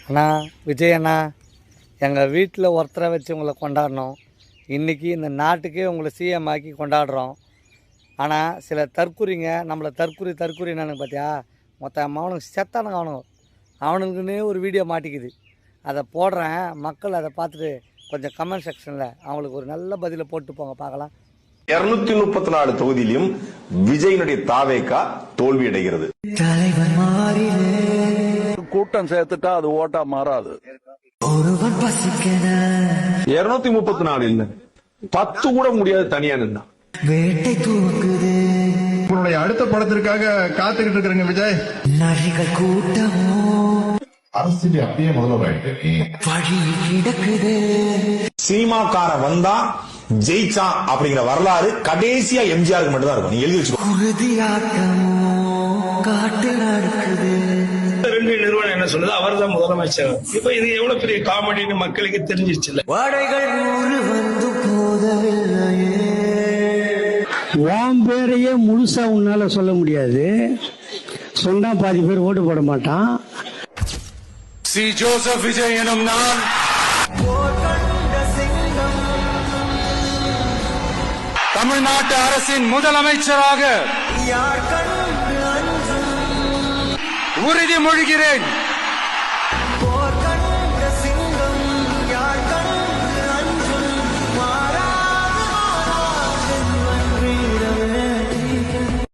அண்ணா விஜய் அண்ணா, எங்கள் வீட்டில் ஒருத்தரை வச்சு உங்களை கொண்டாடினோம். இன்றைக்கி இந்த நாட்டுக்கே உங்களை சிஎம் ஆக்கி கொண்டாடுறோம். ஆனால் சில தற்குறிங்க நம்மளை தற்குறி என்னன்னு பார்த்தியா, மொத்தம் அவனுக்கு செத்தானுங்க. அவனுக்குன்னே ஒரு வீடியோ மாட்டிக்குது. அதை போடுறேன், மக்கள் அதை பார்த்துட்டு கொஞ்சம் கமெண்ட் செக்ஷனில் அவங்களுக்கு ஒரு நல்ல பதிலை போட்டு போங்க பார்க்கலாம். 234 தொகுதியிலும் விஜயனுடைய தாவேகா தோல்வி அடைகிறது. கூட்டம் சேர்த்துட்டா அது ஓட்டா மாறாது. 234 இல்ல 10 கூட முடியாது தனியா நின்னா. உங்களுடைய அடுத்த படத்திற்காக காத்துக்கிட்டு இருக்கிறேங்க விஜய். அரசியல் அப்படியே சினிமாக்கார வந்தா ஜெயிச்சா அப்படிங்கிற வரலாறு கடைசியா எம்ஜிஆருக்கு மட்டும் தான் இருக்கும். நீங்க எழுதி வச்சுக்கோ. நிறுவனம் என்ன சொல்லுது, அவர் தான் முதலமைச்சர். இப்ப இது எவ்வளவு பெரிய காமெடின்னு மக்களுக்கு தெரிஞ்சிருச்சு. உன் பேரையே முழுசா உன்னால சொல்ல முடியாது. சொன்னா பாதி பேர் ஓட்டு போட மாட்டான். சி ஜோசப் விஜய் எனும் நான் தமிழ்நாட்டு அரசின் முதலமைச்சராக உறுதிமொழிகிறேன்.